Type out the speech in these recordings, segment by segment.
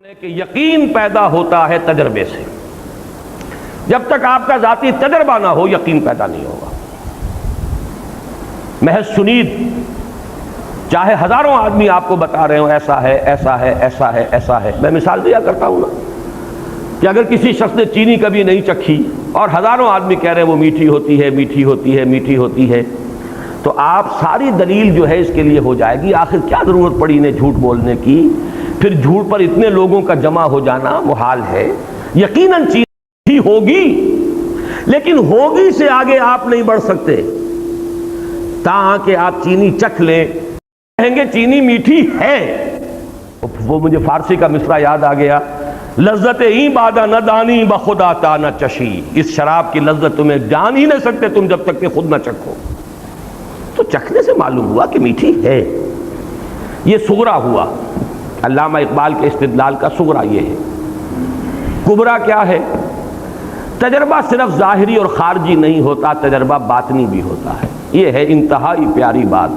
کہ یقین پیدا ہوتا ہے تجربے سے. جب تک آپ کا ذاتی تجربہ نہ ہو یقین پیدا نہیں ہوگا. محض شنید چاہے ہزاروں آدمی آپ کو بتا رہے ہوں ایسا ہے ایسا ہے ایسا ہے ایسا ہے. میں مثال دیا کرتا ہوں نا کہ اگر کسی شخص نے چینی کبھی نہیں چکھی اور ہزاروں آدمی کہہ رہے ہیں وہ میٹھی ہوتی ہے میٹھی ہوتی ہے میٹھی ہوتی ہے، تو آپ ساری دلیل جو ہے اس کے لیے ہو جائے گی. آخر کیا ضرورت پڑی انہیں جھوٹ بولنے کی؟ پھر جھوٹ پر اتنے لوگوں کا جمع ہو جانا محال ہے. یقیناً چیز ہی ہوگی، لیکن ہوگی سے آگے آپ نہیں بڑھ سکتے تاں کہ آپ چینی چکھ لیں. کہیں گے چینی میٹھی ہے، وہ مجھے فارسی کا مصرع یاد آ گیا، لذت ہی بادہ نہ دانی بخدا تا نہ چشی. اس شراب کی لذت تمہیں جان ہی نہیں سکتے تم جب تک کہ خود نہ چکھو. تو چکھنے سے معلوم ہوا کہ میٹھی ہے. یہ صغرا ہوا. علامہ اقبال کے استدلال کا صغرا یہ ہے. کبرا کیا ہے؟ تجربہ صرف ظاہری اور خارجی نہیں ہوتا، تجربہ باطنی بھی ہوتا ہے. یہ ہے انتہائی پیاری بات.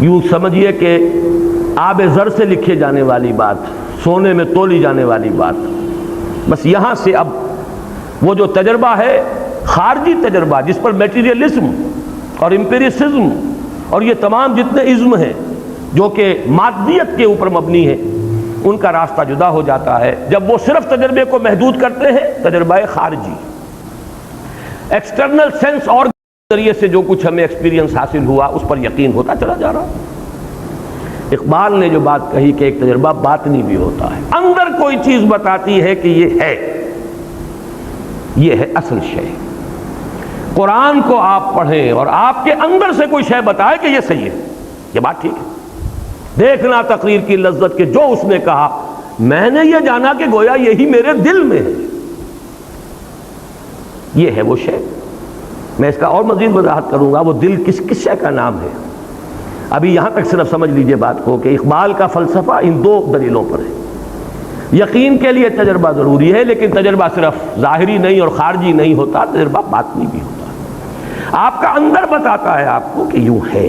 یوں سمجھیے کہ آب زر سے لکھے جانے والی بات، سونے میں تولی جانے والی بات. بس یہاں سے اب وہ جو تجربہ ہے خارجی تجربہ جس پر میٹیریلزم اور امپیریسزم اور یہ تمام جتنے ازم ہیں جو کہ مادیت کے اوپر مبنی ہے، ان کا راستہ جدا ہو جاتا ہے جب وہ صرف تجربے کو محدود کرتے ہیں. تجربہ خارجی ایکسٹرنل سینس اور ذریعے سے جو کچھ ہمیں ایکسپیرینس حاصل ہوا اس پر یقین ہوتا چلا جا رہا. اقبال نے جو بات کہی کہ ایک تجربہ باطنی بھی ہوتا ہے، اندر کوئی چیز بتاتی ہے کہ یہ ہے اصل شے. قرآن کو آپ پڑھیں اور آپ کے اندر سے کوئی شے بتائے کہ یہ صحیح ہے، یہ بات ٹھیک ہے. دیکھنا تقریر کی لذت کہ جو اس نے کہا میں نے یہ جانا کہ گویا یہی میرے دل میں ہے. یہ ہے وہ شے. میں اس کا اور مزید وضاحت کروں گا وہ دل کس شے کا نام ہے. ابھی یہاں تک صرف سمجھ لیجئے بات کو کہ اقبال کا فلسفہ ان دو دلیلوں پر ہے. یقین کے لیے تجربہ ضروری ہے، لیکن تجربہ صرف ظاہری نہیں اور خارجی نہیں ہوتا، تجربہ باطنی بھی ہوتا ہے. آپ کا اندر بتاتا ہے آپ کو کہ یوں ہے.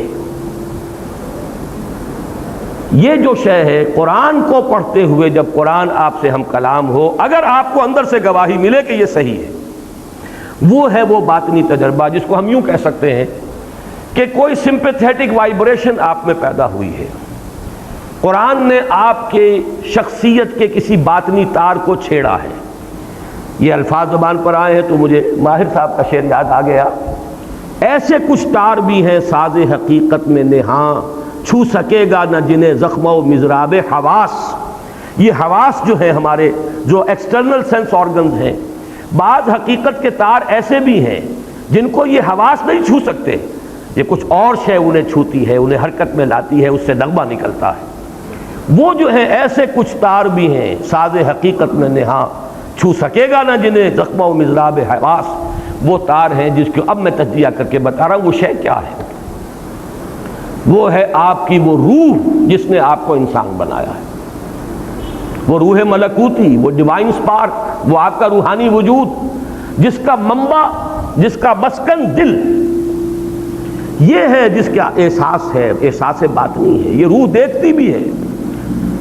یہ جو شے ہے قرآن کو پڑھتے ہوئے جب قرآن آپ سے ہم کلام ہو، اگر آپ کو اندر سے گواہی ملے کہ یہ صحیح ہے، وہ ہے وہ باطنی تجربہ جس کو ہم یوں کہہ سکتے ہیں کہ کوئی سمپیتھیٹک وائبریشن آپ میں پیدا ہوئی ہے. قرآن نے آپ کے شخصیت کے کسی باطنی تار کو چھیڑا ہے. یہ الفاظ زبان پر آئے ہیں تو مجھے ماہر صاحب کا شعر یاد آ گیا. ایسے کچھ تار بھی ہیں ساز حقیقت میں نہاں، چھو سکے گا نہ جنہیں زخم و مضراب حواس. یہ حواس جو ہیں ہمارے جو ایکسٹرنل سینس آرگنز ہیں، بعض حقیقت کے تار ایسے بھی ہیں جن کو یہ حواس نہیں چھو سکتے. یہ کچھ اور شے انہیں چھوتی ہے، انہیں حرکت میں لاتی ہے، اس سے نغمہ نکلتا ہے. وہ جو ہیں ایسے کچھ تار بھی ہیں ساز حقیقت میں نہاں، چھو سکے گا نہ جنہیں زخم و مضراب حواس. وہ تار ہیں جس کو اب میں تجزیہ کر کے بتا رہا ہوں. وہ شے کیا ہے؟ وہ ہے آپ کی وہ روح جس نے آپ کو انسان بنایا ہے. وہ روح ملکوتی، وہ ڈیوائن سپارک، وہ آپ کا روحانی وجود جس کا منبع، جس کا مسکن دل، یہ ہے جس کا احساس ہے، احساس باطنی ہے. یہ روح دیکھتی بھی ہے.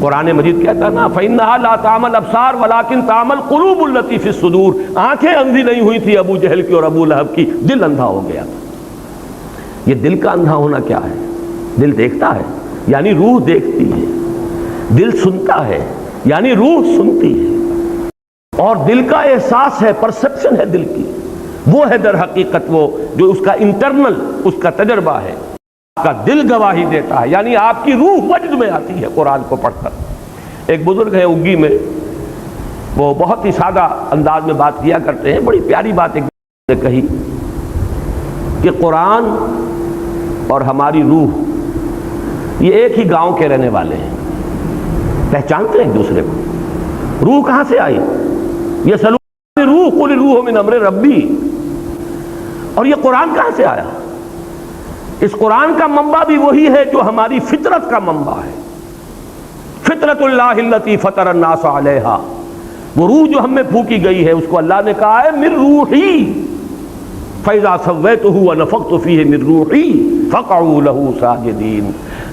قرآن مجید کہتا ہے نا فَإِنَّهَا لَا تَعْمَى الْأَبْصَارُ وَلَكِن تَعْمَى الْقُلُوبُ الَّتِي فِي الصُّدُورِ. آنکھیں اندھی نہیں ہوئی تھی ابو جہل کی اور ابو لہب کی، دل اندھا ہو گیا. یہ دل کا اندھا ہونا کیا ہے؟ دل دیکھتا ہے یعنی روح دیکھتی ہے، دل سنتا ہے یعنی روح سنتی ہے، اور دل کا احساس ہے، پرسپشن ہے دل کی. وہ ہے در حقیقت وہ جو اس کا انٹرنل اس کا تجربہ ہے. آپ کا دل گواہی دیتا ہے یعنی آپ کی روح وجد میں آتی ہے قرآن کو پڑھ کر. ایک بزرگ ہیں اگی میں، وہ بہت ہی سادہ انداز میں بات کیا کرتے ہیں. بڑی پیاری بات ایک نے کہی کہ قرآن اور ہماری روح یہ ایک ہی گاؤں کے رہنے والے ہیں، پہچانتے ہیں ایک دوسرے کو. روح کہاں سے آئی؟ یہ سلوک روح قل روح من امر ربی. اور یہ قرآن کہاں سے آیا؟ اس قرآن کا منبع بھی وہی ہے جو ہماری فطرت کا منبع ہے. فطرت اللہ التی فطر الناس علیہا. وہ روح جو ہم میں پھونکی گئی ہے اس کو اللہ نے کہا ہے من روحی فَإِذَا سَوَّيْتُهُ وَنَفَخْتُ فِيهِ مِن رُوحِي فَقَعُوا لَهُ سَاجِدِينَ.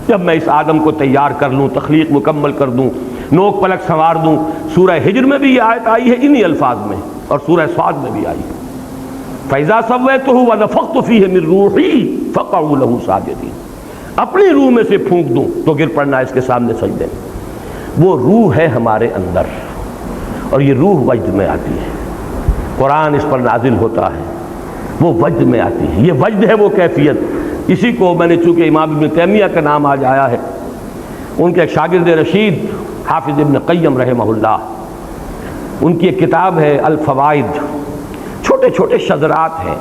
جب میں اس آدم کو تیار کر لوں، تخلیق مکمل کر دوں، نوک پلک سنوار دوں. سورہ ہجر میں بھی یہ آیت آئی ہے انہی الفاظ میں، اور سورہ صاد میں بھی آئی ہے. فَإِذَا سَوَّيْتُهُ وَنَفَخْتُ فِيهِ مِن رُوحِي فَقَعُوا لَهُ سَاجِدِينَ. اپنی روح میں سے پھونک دوں تو گر پڑنا اس کے سامنے سجدے میں. وہ روح ہے ہمارے اندر، اور یہ روح وجد میں آتی ہے. قرآن اس پر نازل ہوتا ہے، وہ وجد میں آتی ہے. یہ وجد ہے وہ کیفیت. اسی کو میں نے چونکہ امام ابن تیمیہ کا نام آج آیا ہے، ان کے ایک شاگرد رشید حافظ ابن قیم رحمہ اللہ، ان کی ایک کتاب ہے الفوائد، چھوٹے چھوٹے شذرات ہیں.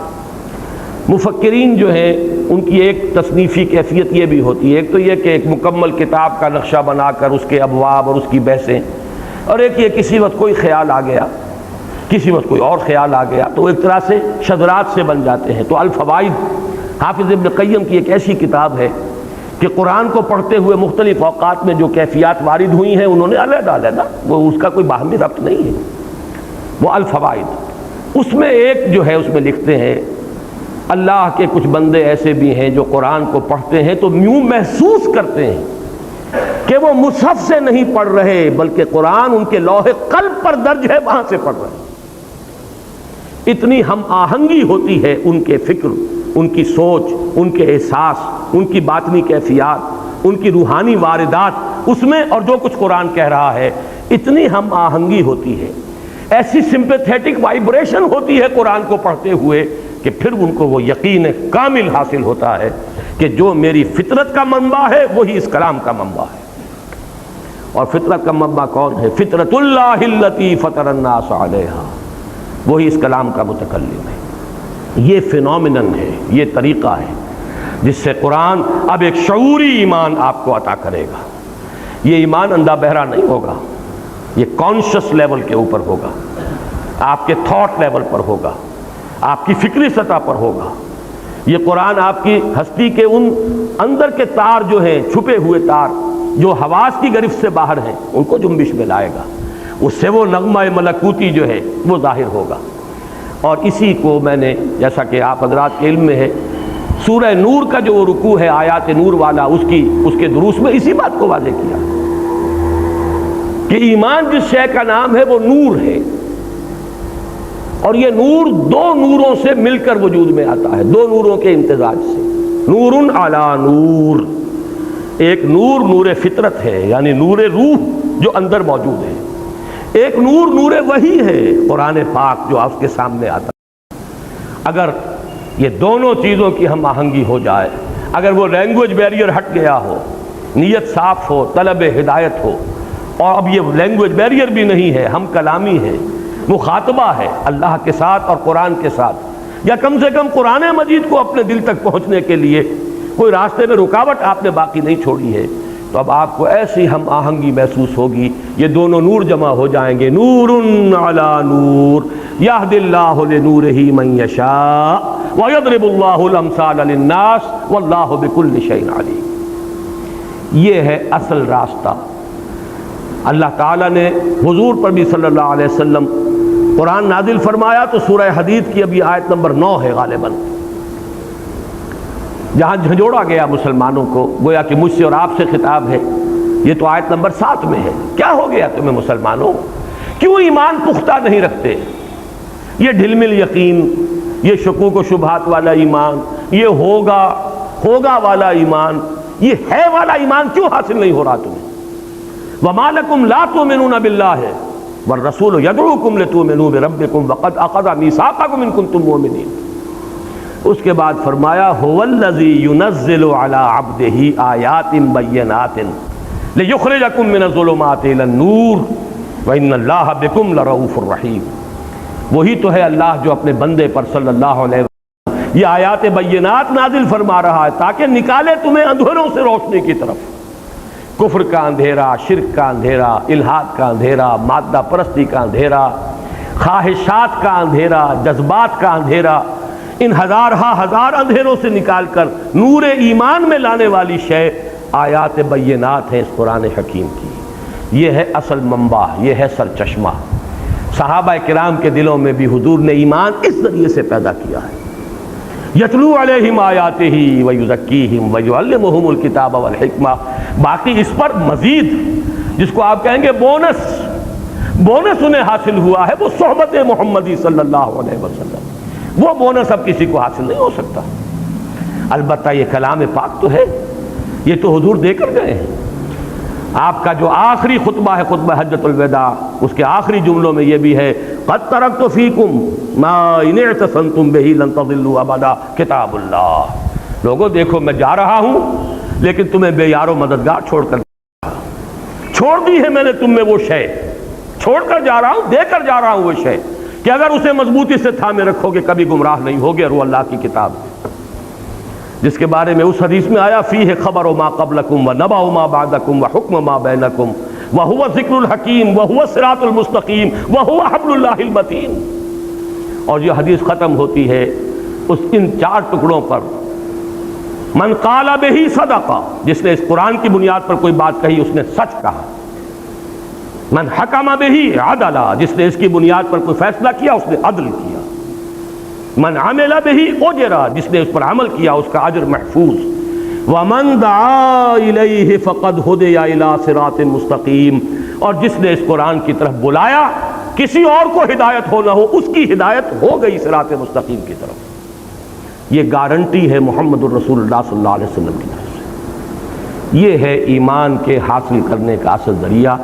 مفکرین جو ہیں ان کی ایک تصنیفی کیفیت یہ بھی ہوتی ہے، ایک تو یہ کہ ایک مکمل کتاب کا نقشہ بنا کر اس کے ابواب اور اس کی بحثیں، اور ایک یہ کسی وقت کوئی خیال آ گیا، کسی وقت کوئی اور خیال آ گیا، تو ایک طرح سے شذرات سے بن جاتے ہیں. تو الفوائد حافظ ابن قیم کی ایک ایسی کتاب ہے کہ قرآن کو پڑھتے ہوئے مختلف اوقات میں جو کیفیات وارد ہوئی ہیں انہوں نے علیحدہ علیحدہ، وہ اس کا کوئی باہمی ربط نہیں ہے. وہ الفوائد، اس میں ایک جو ہے اس میں لکھتے ہیں اللہ کے کچھ بندے ایسے بھی ہیں جو قرآن کو پڑھتے ہیں تو یوں محسوس کرتے ہیں کہ وہ مصحف سے نہیں پڑھ رہے بلکہ قرآن ان کے لوح قلب پر درج ہے، وہاں سے پڑھ رہے ہیں. اتنی ہم آہنگی ہوتی ہے ان کے فکر، ان کی سوچ، ان کے احساس، ان کی باطنی کیفیات، ان کی روحانی واردات اس میں، اور جو کچھ قرآن کہہ رہا ہے، اتنی ہم آہنگی ہوتی ہے، ایسی سمپیتھیٹک وائبریشن ہوتی ہے قرآن کو پڑھتے ہوئے کہ پھر ان کو وہ یقین کامل حاصل ہوتا ہے کہ جو میری فطرت کا منبع ہے وہی اس کلام کا منبع ہے. اور فطرت کا منبع کون ہے؟ فطرت اللہ التی فطر الناس علیہا، وہی اس کلام کا متکلم ہے. یہ فینومینن ہے، یہ طریقہ ہے جس سے قرآن اب ایک شعوری ایمان آپ کو عطا کرے گا. یہ ایمان اندھا بہرا نہیں ہوگا، یہ کانشس لیول کے اوپر ہوگا، آپ کے تھاٹ لیول پر ہوگا، آپ کی فکری سطح پر ہوگا. یہ قرآن آپ کی ہستی کے ان اندر کے تار جو ہیں، چھپے ہوئے تار جو حواس کی گرفت سے باہر ہیں، ان کو جنبش میں لائے گا. اس سے وہ نغمہ ملکوتی جو ہے وہ ظاہر ہوگا. اور اسی کو میں نے، جیسا کہ آپ حضرات کے علم میں ہے، سورہ نور کا جو رکوع ہے آیات نور والا، اس کے دروس میں اسی بات کو واضح کیا کہ ایمان جس شے کا نام ہے وہ نور ہے، اور یہ نور دو نوروں سے مل کر وجود میں آتا ہے، دو نوروں کے امتزاج سے. نور علی نور، ایک نور نور فطرت ہے یعنی نور روح جو اندر موجود ہے، ایک نور نور وحی ہے قرآن پاک جو آپ کے سامنے آتا ہے. اگر یہ دونوں چیزوں کی ہم آہنگی ہو جائے، اگر وہ لینگویج بیریئر ہٹ گیا ہو، نیت صاف ہو، طلب ہدایت ہو، اور اب یہ لینگویج بیریئر بھی نہیں ہے، ہم کلامی ہے، مخاطبہ ہے اللہ کے ساتھ اور قرآن کے ساتھ، یا کم سے کم قرآن مجید کو اپنے دل تک پہنچنے کے لیے کوئی راستے میں رکاوٹ آپ نے باقی نہیں چھوڑی ہے، تو اب آپ کو ایسی ہم آہنگی محسوس ہوگی. یہ دونوں نور جمع ہو جائیں گے. نور علی نور یہدی اللہ لنورہ من یشاء ویضرب اللہ الامثال للناس واللہ بکل شیء علیم. یہ ہے اصل راستہ. اللہ تعالیٰ نے حضور پر بھی صلی اللہ علیہ وسلم قرآن نازل فرمایا تو سورہ حدید کی ابھی آیت نمبر 9 ہے غالباً، جہاں جھنجھوڑا گیا مسلمانوں کو، گویا کہ مجھ سے اور آپ سے خطاب ہے. یہ تو آیت نمبر 7 میں ہے. کیا ہو گیا تمہیں مسلمانوں؟ کیوں ایمان پختہ نہیں رکھتے؟ یہ ڈھل مل یقین، یہ شکوک و شبہات والا ایمان، یہ ہوگا والا ایمان، یہ ہے والا ایمان کیوں حاصل نہیں ہو رہا تمہیں؟ وَمَا لَكُمْ لَا تُؤْمِنُونَ بِاللَّهِ وَالرَّسُولُ يَدْعُوكُمْ لِتُؤْمِنُوا بِرَبِّكُمْ وَقَدْ أَخَذَ مِيثَاقَكُمْ إِن كُنتُم مُّؤْمِنِينَ. اس کے بعد فرمایا هُوَ الَّذِي يُنَزِّلُ عَلَىٰ عَبْدِهِ آيَاتٍ بَيِّنَاتٍ لِيُخْرِجَكُم مِّنَ الظُّلُمَاتِ إِلَى النُّورِ وَإِنَّ اللَّهَ بِكُمْ لَرَءُوفٌ رَحِيمٌ. وہی تو ہے اللہ جو اپنے بندے پر صلی اللہ علیہ وسلم یہ آیات بینات نازل فرما رہا ہے تاکہ نکالے تمہیں اندھیروں سے روشنی کی طرف. کفر کا اندھیرا، شرک کا اندھیرا، الحاد کا اندھیرا، مادہ پرستی کا اندھیرا، خواہشات کا اندھیرا، جذبات کا اندھیرا، ان ہزار اندھیروں سے نکال کر نور ایمان میں لانے والی شے آیات بینات ہیں اس قرآن حکیم کی. یہ ہے اصل منبع، یہ ہے سرچشمہ. صحابہ کرام کے دلوں میں بھی حضور نے ایمان اس ذریعے سے پیدا کیا ہے. یتلو علیہم آیاتہ ویزکیہم ویعلمہم الکتاب والحکمہ. باقی اس پر مزید جس کو آپ کہیں گے بونس انہیں حاصل ہوا ہے وہ صحبت محمدی صلی اللہ علیہ وسلم. وہ بونس اب کسی کو حاصل نہیں ہو سکتا. البتہ یہ کلام پاک تو ہے، یہ تو حضور دے کر گئے ہیں. آپ کا جو آخری خطبہ ہے خطبہ حجۃ الوداع، اس کے آخری جملوں میں یہ بھی ہے قد ترکت فیکم ما ان اعتصمتم بہ لن تضلوا ابدا کتاب اللہ. لوگوں دیکھو میں جا رہا ہوں لیکن تمہیں بے یار و مددگار چھوڑ دی ہے میں نے تم میں وہ شے چھوڑ کر جا رہا ہوں، دے کر جا رہا ہوں وہ شے کہ اگر اسے مضبوطی سے تھامے رکھو گے کبھی گمراہ نہیں ہوگے. اور وہ اللہ کی کتاب جس کے بارے میں اس حدیث میں آیا فیہ خبر ما قبلکم و نبأ ما بعدکم و حکم ما بینکم وہو ذکر الحکیم وہو الصراط المستقیم وہو حبل اللہ المتین. اور یہ حدیث ختم ہوتی ہے ان 4 ٹکڑوں پر. من قال بہ صدقہ، جس نے اس قرآن کی بنیاد پر کوئی بات کہی اس نے سچ کہا. من حکم بہ عدل، جس نے اس کی بنیاد پر کوئی فیصلہ کیا اس نے عدل کیا. من عمل بہ اجر، جس نے اس پر عمل کیا اس کا اجر محفوظ. ومن دعا الیہ فقد ہدی الی صراط مستقیم، اور جس نے اس قرآن کی طرف بلایا کسی اور کو ہدایت ہو نہ ہو اس کی ہدایت ہو گئی صراط مستقیم کی طرف. یہ گارنٹی ہے محمد الرسول اللہ صلی اللہ علیہ وسلم کی طرف سے. یہ ہے ایمان کے حاصل کرنے کا اصل ذریعہ.